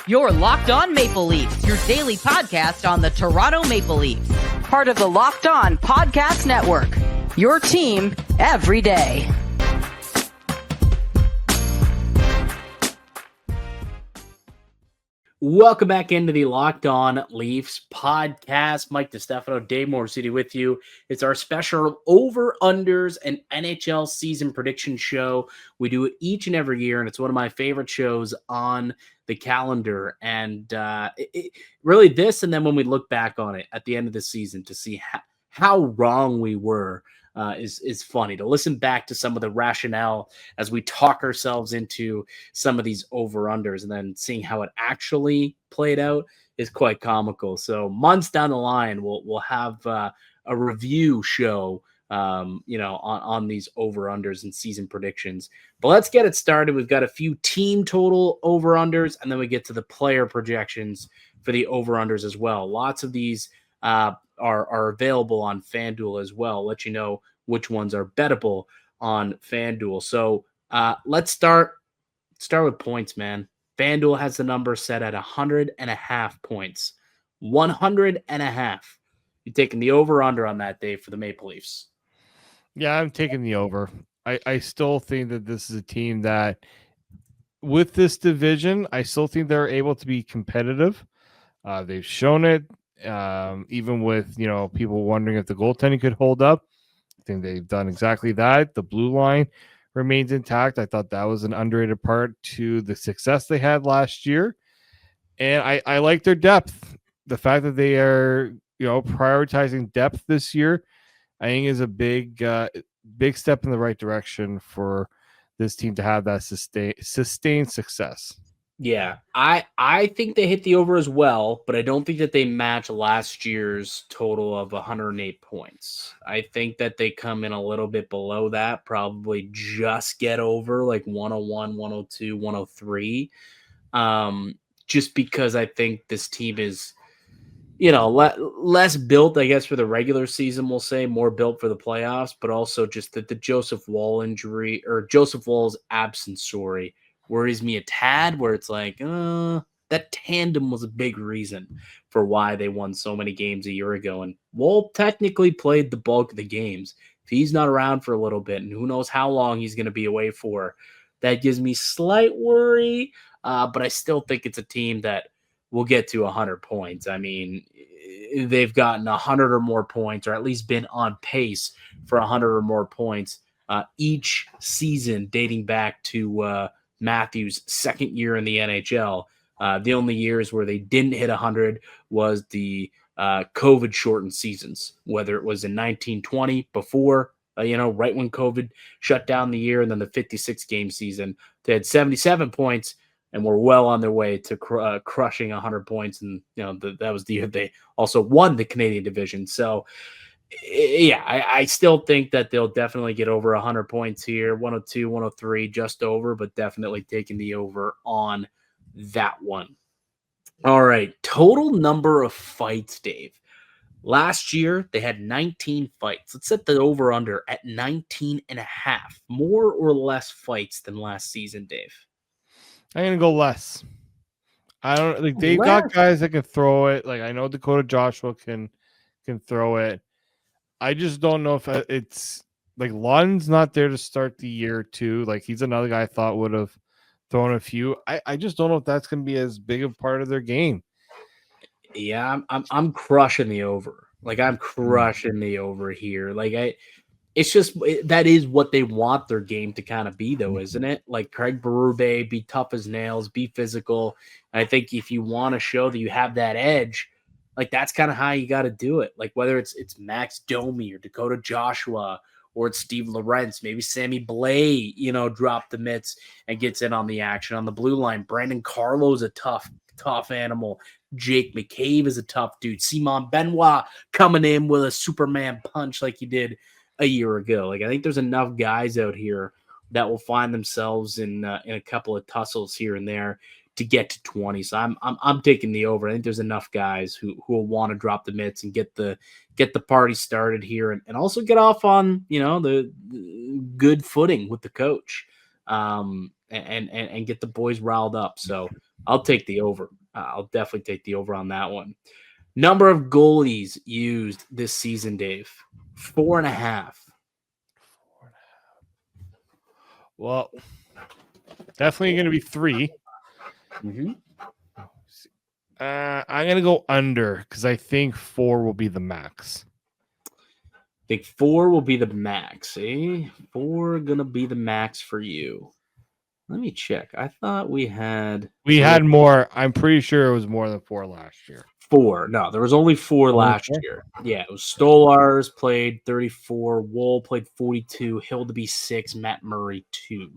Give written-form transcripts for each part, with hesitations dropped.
You're Locked On Maple Leafs, your daily podcast on the Toronto Maple Leafs. Part of the Locked On Podcast Network, your team every day. Welcome back into the Locked On Leafs podcast. Mike DiStefano, Dave Morassutti with you. It's our special over-unders and NHL season prediction show. We do it each and every year, and it's one of my favorite shows on the calendar. And really this, and then when we look back on it at the end of the season to see how wrong we were, is funny to listen back to some of the rationale as we talk ourselves into some of these over-unders, and then seeing how it actually played out is quite comical. Months down the line, we'll have a review show, on these over-unders and season predictions. But let's get it started. We've got a few team total over-unders, and then we get to the player projections for the over-unders as well. Lots of these are available on FanDuel as well. I'll let you know which ones are bettable on FanDuel. So let's start with points, man. FanDuel has the number set at 100.5 points. 100.5. You taking the over-under on that, Dave, for the Maple Leafs? Yeah, I'm taking the over. I still think that this is a team that, with this division, I still think they're able to be competitive. They've shown it. Even with, people wondering if the goaltending could hold up, I think they've done exactly that. The blue line remains intact. I thought that was an underrated part to the success they had last year. And I like their depth. The fact that they are, prioritizing depth this year, I think is a big step in the right direction for this team to have that sustained success. Yeah, I think they hit the over as well, but I don't think that they match last year's total of 108 points. I think that they come in a little bit below that, probably just get over like 101, 102, 103. Just because I think this team is, less built, I guess, for the regular season, we'll say, more built for the playoffs, but also just that the Joseph Woll injury, or Joseph Woll's absence, worries me a tad, where it's like, that tandem was a big reason for why they won so many games a year ago. And Woll technically played the bulk of the games. If he's not around for a little bit, and who knows how long he's going to be away for, that gives me slight worry. But I still think it's a team that will get to 100 points. I mean, they've gotten 100 or more points, or at least been on pace for 100 or more points each season dating back to Matthews' second year in the NHL. The only years where they didn't hit 100 was the COVID-shortened seasons, whether it was in 1920 before, right when COVID shut down the year, and then the 56-game season. They had 77 points and were well on their way to crushing 100 points. And, that was the year they also won the Canadian division. So, yeah, I still think that they'll definitely get over 100 points here, 102, 103, just over, but definitely taking the over on that one. All right, total number of fights, Dave. Last year, they had 19 fights. Let's set the over-under at 19.5. More or less fights than last season, Dave? I'm going to go less. I don't like they've got guys that can throw it. Like, I know Dakota Joshua can throw it. I just don't know if it's like Lund's not there to start the year too. Like, he's another guy I thought would have thrown a few. I just don't know if that's going to be as big a part of their game. Yeah, I'm crushing the over. Like, I'm crushing the over here. Like, it's just that is what they want their game to kind of be, though, isn't it? Like, Craig Berube, be tough as nails, be physical. I think if you want to show that you have that edge, like, that's kind of how you got to do it. Like, whether it's Max Domi or Dakota Joshua, or it's Steve Lorentz, maybe Sammy Blais, drop the mitts and gets in on the action. On the blue line, Brandon Carlo's a tough animal. Jake McCabe is a tough dude. Simon Benoit coming in with a Superman punch like he did a year ago. Like, I think there's enough guys out here that will find themselves in a couple of tussles here and there to get to 20. So I'm taking the over. I think there's enough guys who will want to drop the mitts and get the party started here, and also get off on the good footing with the coach. and get the boys riled up. So I'll take the over. I'll definitely take the over on that one. Number of goalies used this season, Dave. 4.5. Well, definitely going to be 3. Mm-hmm. I'm going to go under because I think 4 will be the max. I think 4 will be the max. 4 gonna be the max for you. Let me check. I thought we had more. I'm pretty sure it was more than 4 last year. 4. No, there was only 4 last year. Yeah, it was Stolars played 34, Wool played 42, Hildeby 6, Matt Murray 2.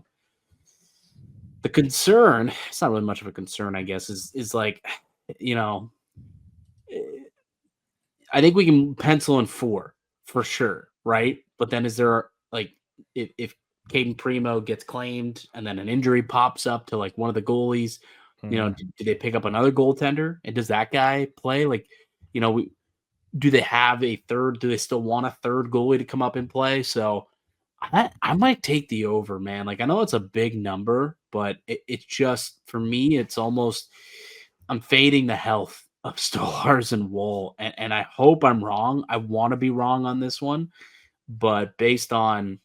The concern, it's not really much of a concern, I guess, is like, I think we can pencil in 4 for sure, right? But then is there like if Caden Primo gets claimed and then an injury pops up to like one of the goalies, do they pick up another goaltender? And does that guy play? Like, do they have a third? Do they still want a third goalie to come up and play? So I might take the over, man. Like, I know it's a big number, but it's just, for me, it's almost, I'm fading the health of Stolars and Wool. And I hope I'm wrong. I want to be wrong on this one. But based on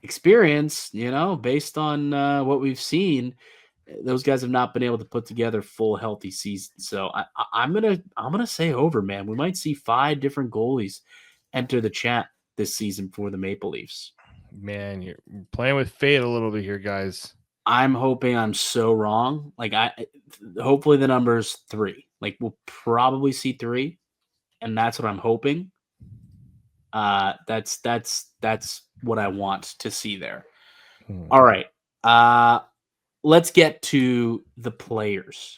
experience, based on what we've seen, those guys have not been able to put together full healthy seasons. So I'm gonna say over, man. We might see 5 different goalies enter the chat this season for the Maple Leafs. Man, you're playing with fate a little bit here, guys. I'm hoping I'm so wrong. Like, hopefully the number's 3. Like, we'll probably see 3, and that's what I'm hoping. That's what I want to see there. All right. Let's get to the players.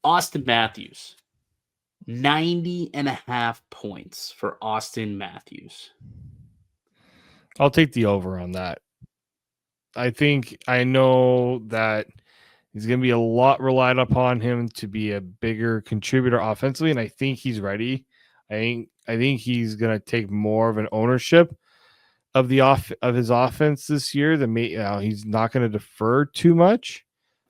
Auston Matthews, 90.5 points for Auston Matthews. I'll take the over on that. I know that he's going to be a lot relied upon him to be a bigger contributor offensively, and I think he's ready. I think he's going to take more of an ownership of his offense this year. He's not going to defer too much.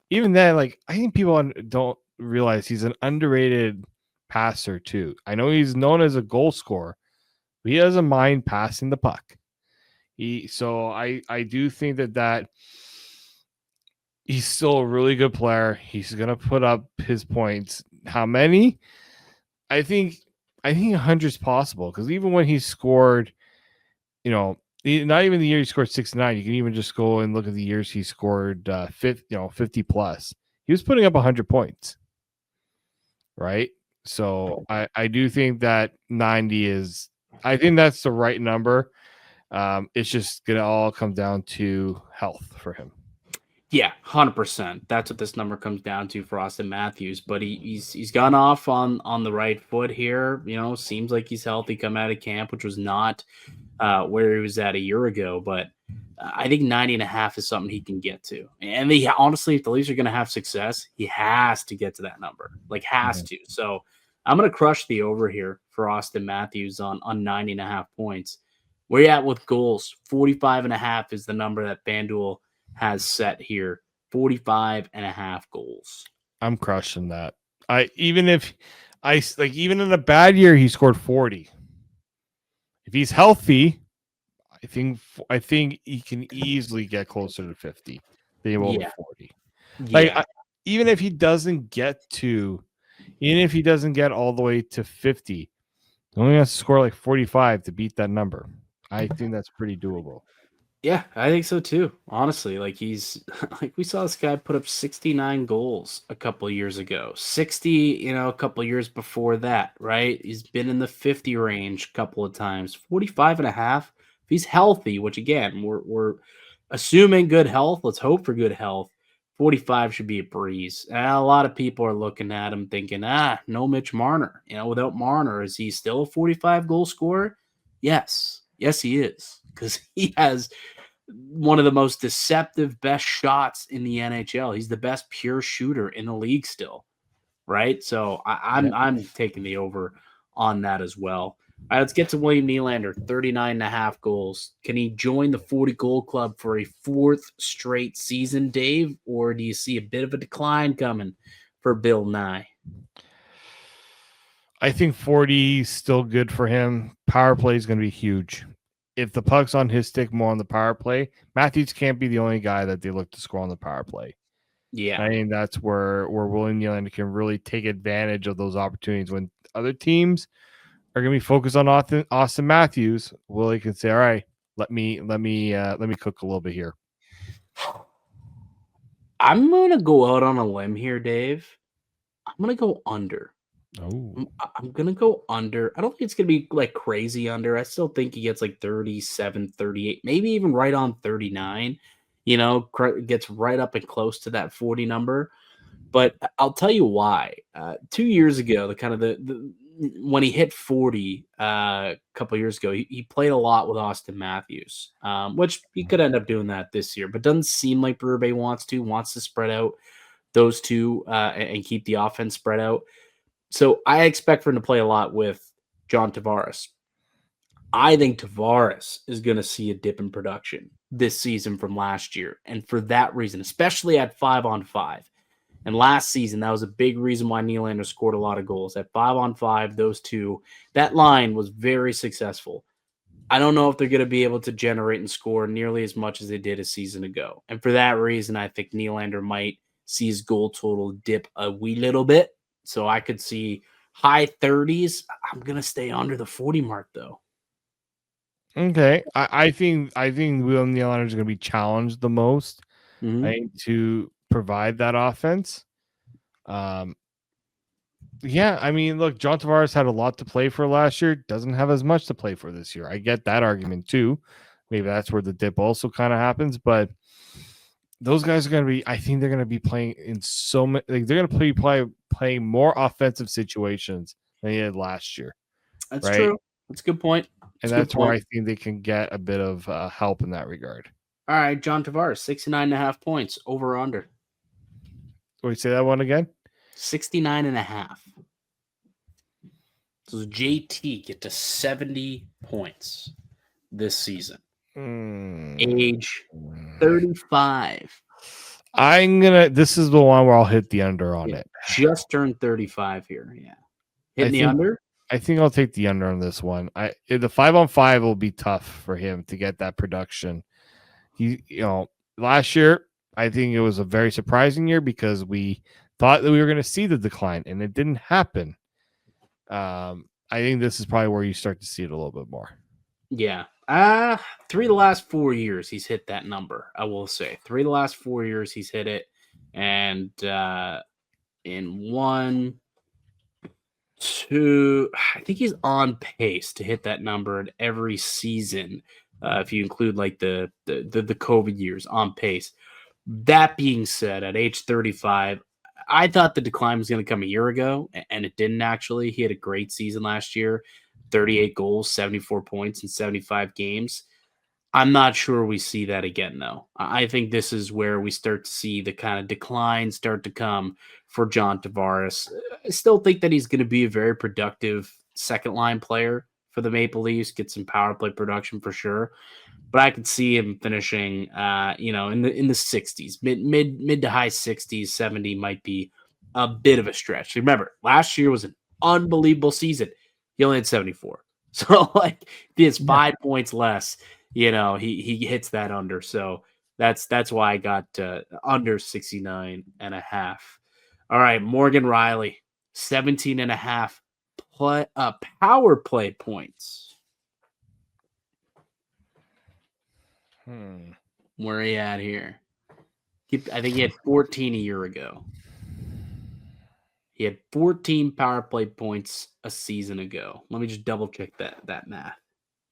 Even then, I think people don't realize he's an underrated passer too. I know he's known as a goal scorer, but he doesn't mind passing the puck. So I do think that he's still a really good player. He's going to put up his points. How many? I think 100 is possible, because even when he scored, not even the year he scored 69, you can even just go and look at the years he scored 50 plus. He was putting up 100 points, right? So I do think that 90 is, I think that's the right number. It's just gonna all come down to health for him. Yeah, 100%. That's what this number comes down to for Auston Matthews. But he's gone off on the right foot here. Seems like he's healthy coming out of camp, which was not where he was at a year ago. But I think 90.5 is something he can get to. And honestly, if the Leafs are going to have success, he has to get to that number. Has to. So I'm going to crush the over here for Auston Matthews on 90.5 points. Where you at with goals? 45.5 is the number that FanDuel has set here. 45.5 goals. I'm crushing that. Even in a bad year, he scored 40. If he's healthy, I think he can easily get closer to 50 than over 40. Yeah. Even if he doesn't get all the way to 50, he only has to score 45 to beat that number. I think that's pretty doable. Yeah, I think so too. Honestly, he's we saw this guy put up 69 goals a couple of years ago, 60, a couple of years before that, right? He's been in the 50 range a couple of times. 45.5. If he's healthy, which again, we're assuming good health. Let's hope for good health. 45 should be a breeze. And a lot of people are looking at him thinking, no Mitch Marner. Without Marner, is he still a 45 goal scorer? Yes, he is, because he has one of the most deceptive, best shots in the NHL. He's the best pure shooter in the league still, right? So I'm taking the over on that as well. All right, let's get to William Nylander, 39.5 goals. Can he join the 40-goal club for a fourth straight season, Dave? Or do you see a bit of a decline coming for Bill Nye? I think 40 is still good for him. Power play is going to be huge. If the puck's on his stick more on the power play, Matthews can't be the only guy that they look to score on the power play. Yeah. I think that's where William Nylander can really take advantage of those opportunities when other teams are going to be focused on Auston Matthews. Willie can say, "All right, let me cook a little bit here." I'm going to go out on a limb here, Dave. I'm going to go under. Oh, I'm going to go under. I don't think it's going to be like crazy under. I still think he gets like 37, 38, maybe even right on 39. Gets right up and close to that 40 number. But I'll tell you why. 2 years ago, when he hit 40 a couple years ago, he played a lot with Auston Matthews, which he could end up doing that this year, but doesn't seem like Berube wants to spread out those two and keep the offense spread out. So I expect for him to play a lot with John Tavares. I think Tavares is going to see a dip in production this season from last year. And for that reason, especially at 5-on-5. And last season, that was a big reason why Nylander scored a lot of goals. At 5-on-5, those two, that line was very successful. I don't know if they're going to be able to generate and score nearly as much as they did a season ago. And for that reason, I think Nylander might see his goal total dip a wee little bit. So I could see high 30s. I'm going to stay under the 40 mark, though. okay. I think William Nylander is going to be challenged the most. Mm-hmm. I think to provide that offense. Yeah, I mean, look, John Tavares had a lot to play for last year. Doesn't have as much to play for this year. I get that argument too. Maybe that's where the dip also kind of happens. But those guys are going to be. I think they're going to be playing in so many. Like, they're going to play more offensive situations than they did last year. That's true. That's a good point. And that's where I think they can get a bit of help in that regard. All right, John Tavares, 69.5 points, over or under. Wait, say that one again? 69.5. So JT get to 70 points this season. Age 35. This is the one where I'll hit the under on it. Just turned 35 here. Yeah. Hitting the under? I think I'll take the under on this one. The 5-on-5 will be tough for him to get that production. Last year, I think it was a very surprising year because we thought that we were going to see the decline, and it didn't happen. I think this is probably where you start to see it a little bit more. Yeah. 3 of the last 4 years, he's hit that number, I will say. 3 of the last 4 years, he's hit it. And in 1, 2, I think he's on pace to hit that number in every season. If you include like the COVID years, on pace. That being said, at age 35, I thought the decline was going to come a year ago, and it didn't actually. He had a great season last year, 38 goals, 74 points in 75 games. I'm not sure we see that again, though. I think this is where we start to see the kind of decline start to come for John Tavares. I still think that he's going to be a very productive second-line player for the Maple Leafs, get some power play production for sure. But I could see him finishing, in the 60s, mid to high 60s, 70 might be a bit of a stretch. Remember, last year was an unbelievable season. He only had 74, so like he has 5 points less. He hits that under. So that's why I got under 69.5. All right, Morgan Riley, 17.5 power play points. Where are you at here? I think he had 14 a year ago. He had 14 power play points a season ago. Let me just double check that math.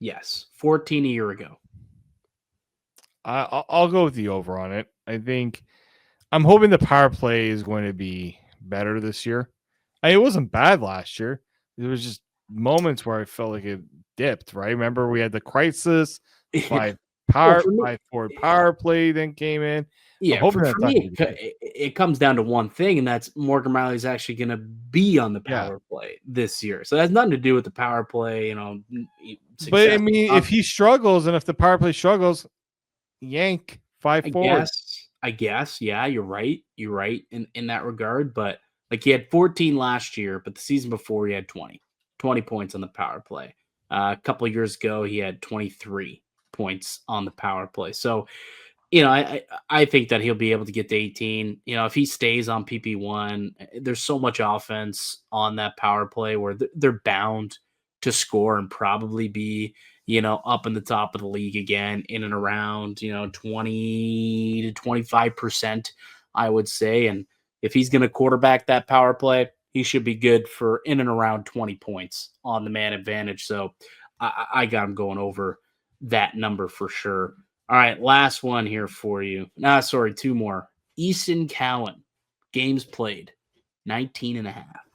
Yes, 14 a year ago. I'll go with the over on it. I'm hoping the power play is going to be better this year. It wasn't bad last year. There was just moments where I felt like it dipped, right? Remember we had the crisis, power for me, high forward power play then came in. yeah, hoping for that's not me, gonna be the case. it comes down to one thing, and that's Morgan Riley's actually going to be on the Yeah. power play this year. So it has nothing to do with the power play, But I success. mean, if he struggles and if the power play struggles, yank 5 forward. I guess, yeah, you're right. You're right in that regard. But like he had 14 last year, but the season before he had 20 points on the power play. A couple of years ago, he had 23 points on the power play. So I think that he'll be able to get to 18. If he stays on PP1, there's so much offense on that power play where they're bound to score and probably be, up in the top of the league again, in and around, 20 to 25%, I would say. And if he's going to quarterback that power play, he should be good for in and around 20 points on the man advantage. So I got him going over that number for sure. All right, last one here for you. Sorry, two more. Easton Cowan, games played, 19 and a half.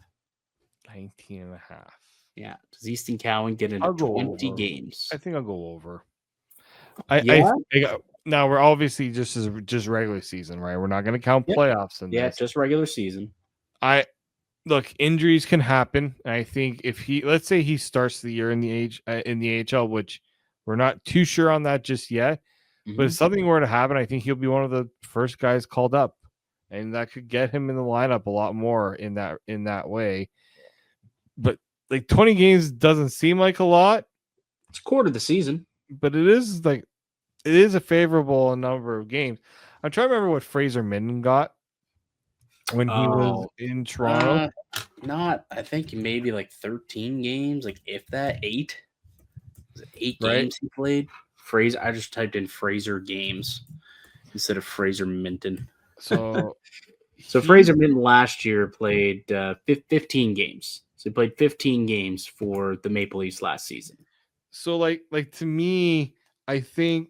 19 and a half. Yeah. Does Easton Cowan get into 20 games? I think I'll go over. Now we're obviously just regular season, right? We're not going to count playoffs in this. Just regular season. Look, injuries can happen. I think if let's say he starts the year in the AHL, which we're not too sure on that just yet. But if something were to happen, I think he'll be one of the first guys called up, and that could get him in the lineup a lot more in that way. But like 20 games doesn't seem like a lot. It's a quarter of the season, but it is a favorable number of games. I'm trying to remember what Fraser Minton got when he was in Toronto. I think maybe like 13 games, like if that 8. Was it 8 right? Games he played. Fraser. I just typed in Fraser games instead of Fraser Minton. So Fraser Minton last year played 15 games. So he played 15 games for the Maple Leafs last season. So like to me, I think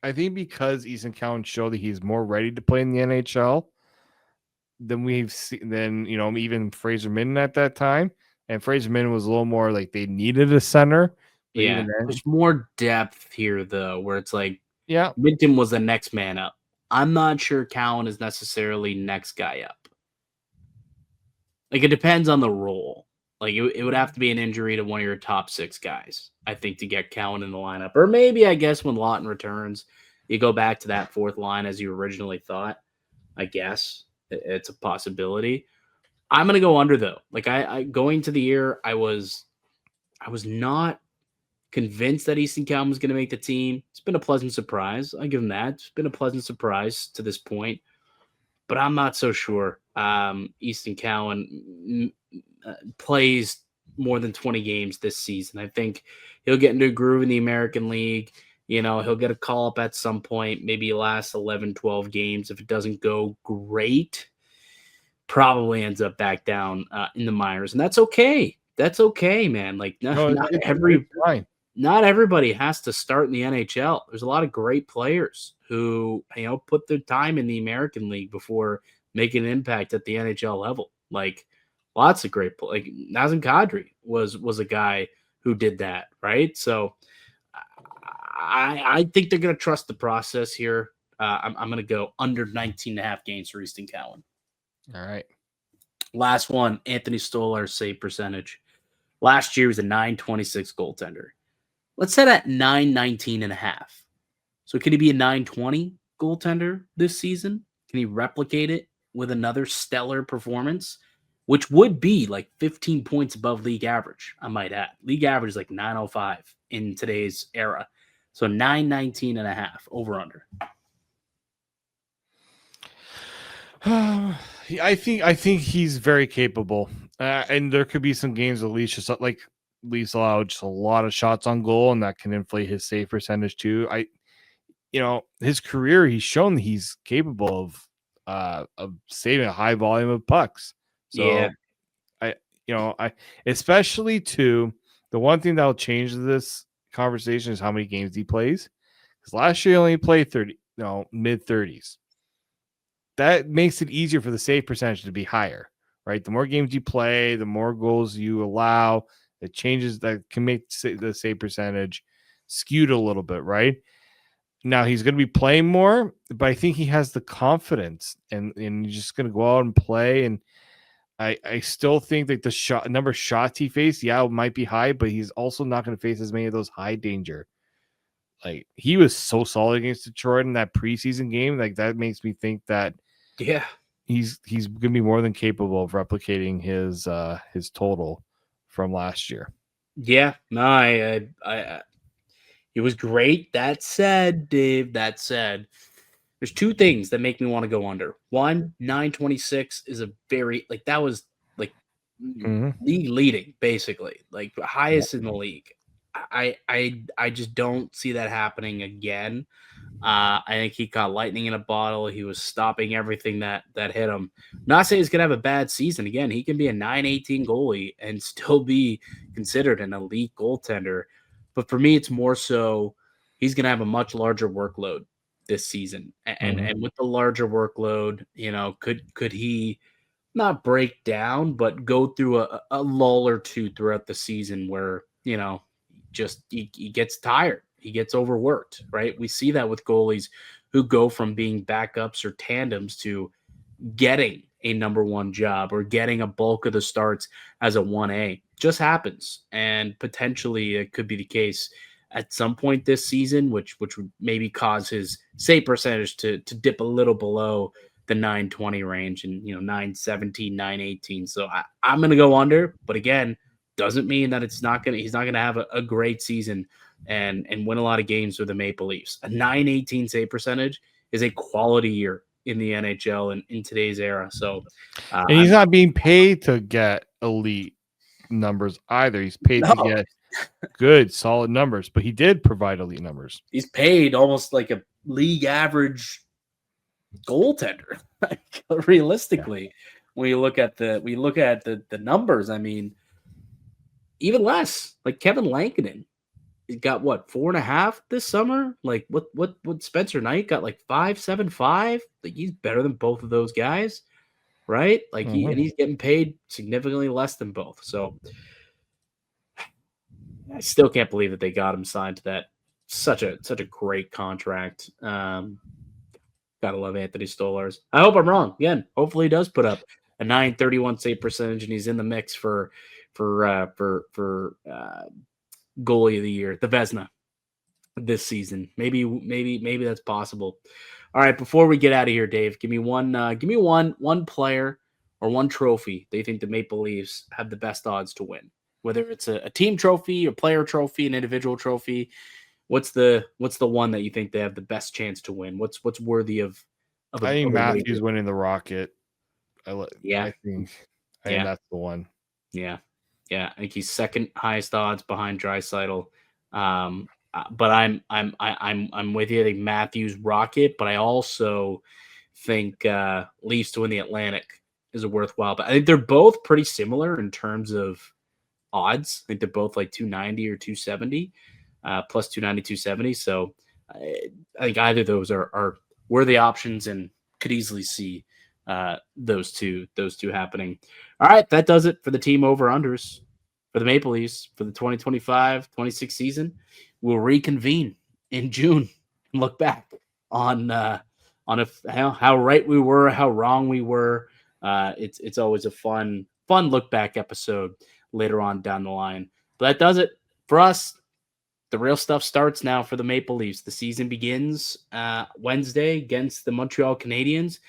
because Easton Cowan showed that he's more ready to play in the NHL than we've seen, even Fraser Minton at that time. And Fraser Minton was a little more like they needed a center. Yeah, there's more depth here, though, where it's like, Minton was the next man up. I'm not sure Cowan is necessarily next guy up. Like, it depends on the role. Like, it would have to be an injury to one of your top 6 guys, I think, to get Cowan in the lineup. Or maybe, I guess, when Lawton returns, you go back to that 4th line as you originally thought. I guess it's a possibility. I'm going to go under, though. Like, I going to the year, I was not convinced that Easton Cowan was going to make the team. It's been a pleasant surprise. I give him that. It's been a pleasant surprise to this point, but I'm not so sure. Easton Cowan plays more than 20 games this season. I think he'll get into a groove in the American League. He'll get a call up at some point, maybe last 11, 12 games. If it doesn't go great, probably ends up back down in the minors. And that's okay. That's okay, man. Like not everybody has to start in the NHL. There's a lot of great players who, put their time in the American League before making an impact at the NHL level. Like lots of great like Nazem Kadri was a guy who did that, right? So I think they're going to trust the process here. I'm going to go under 19.5 games for Easton Cowan. All right. Last one, Anthony Stolar save percentage. Last year was a .926 goaltender. Let's set at 919.5. So could he be a 920 goaltender this season? Can he replicate it with another stellar performance, which would be like 15 points above league average, I might add. League average is like 905 in today's era. So 919.5 over under. I think he's very capable. And there could be some games at least just like Leafs allow just a lot of shots on goal, and that can inflate his save percentage too. His career, he's shown that he's capable of saving a high volume of pucks. So I especially too, the one thing that will change this conversation is how many games he plays. Because last year he only played mid 30s. That makes it easier for the save percentage to be higher, right? The more games you play, the more goals you allow. It changes that can make the save percentage skewed a little bit, right? Now he's going to be playing more, but I think he has the confidence and he's just going to go out and play. And I still think that the number of shots he faced, it might be high, but he's also not going to face as many of those high danger. Like, he was so solid against Detroit in that preseason game. Like, that makes me think that he's going to be more than capable of replicating his total from last year. Yeah, no, I it was great. That said, Dave, there's two things that make me want to go under. One, 926 is a very, like, that was like league leading, basically, like highest in the league. I just don't see that happening again. I think he caught lightning in a bottle. He was stopping everything that hit him. Not saying he's gonna have a bad season. Again, he can be a 918 goalie and still be considered an elite goaltender. But for me, it's more so he's gonna have a much larger workload this season. And with the larger workload, could he not break down, but go through a lull or two throughout the season where, just he gets tired. He gets overworked, right? We see that with goalies who go from being backups or tandems to getting a number one job or getting a bulk of the starts as a 1A. Just happens. And potentially it could be the case at some point this season, which would maybe cause his save percentage to dip a little below the 920 range and 917, 918. So I'm gonna go under, but again, doesn't mean that he's not gonna have a great season and win a lot of games with the Maple Leafs. A 918 save percentage is a quality year in the NHL and in today's era. So and he's not being paid to get elite numbers either. He's paid to get good, solid numbers, but he did provide elite numbers. He's paid almost like a league average goaltender. Realistically, when you look at the numbers, I mean, even less. Like Kevin Lankinen, he got what, 4.5 this summer? Like what Spencer Knight got, like 5.75. Like, he's better than both of those guys, right? Like he's getting paid significantly less than both. So I still can't believe that they got him signed to that such a great contract. Gotta love Anthony Stolarz. I hope I'm wrong. Again, hopefully he does put up a 931 save percentage and he's in the mix for goalie of the year, the Vezina, this season. Maybe that's possible. All right, before we get out of here, Dave, give me one player or one trophy they think the Maple Leafs have the best odds to win. Whether it's a team trophy, a player trophy, an individual trophy, what's the one that you think they have the best chance to win? What's worthy of I think Matthews winning the Rocket. I think that's the one. Yeah. I think he's second highest odds behind Draisaitl. But I'm with you. I think Matthews Rocket, but I also think Leafs to win the Atlantic is a worthwhile. But I think they're both pretty similar in terms of odds. I think they're both like 290 or 270, plus 290, 270. So I think either of those are worthy options and could easily see those two happening. All right, that does it for the team over-unders for the Maple Leafs for the 2025-26 season. We'll reconvene in June and look back on how right we were, how wrong we were. It's always a fun look back episode later on down the line. But that does it for us. The real stuff starts now for the Maple Leafs. The season begins Wednesday against the Montreal Canadiens,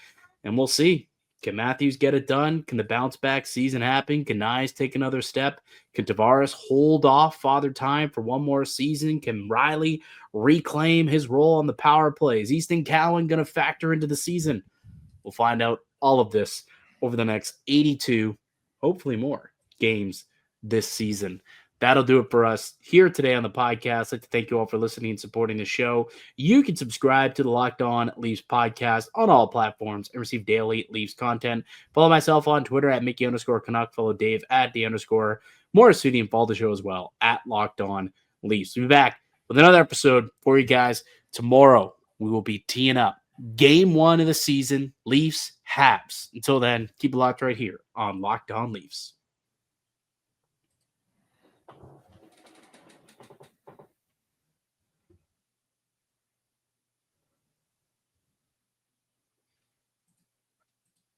and we'll see. Can Matthews get it done? Can the bounce back season happen? Can Nyes take another step? Can Tavares hold off Father Time for one more season? Can Riley reclaim his role on the power play? Is Easton Cowan going to factor into the season? We'll find out all of this over the next 82, hopefully more, games this season. That'll do it for us here today on the podcast. I'd like to thank you all for listening and supporting the show. You can subscribe to the Locked On Leafs podcast on all platforms and receive daily Leafs content. Follow myself on Twitter at Mickey_Canuck. Follow Dave at _Morassutti, and follow the show as well at Locked On Leafs. We'll be back with another episode for you guys tomorrow. We will be teeing up Game 1 of the season, Leafs Habs. Until then, keep it locked right here on Locked On Leafs.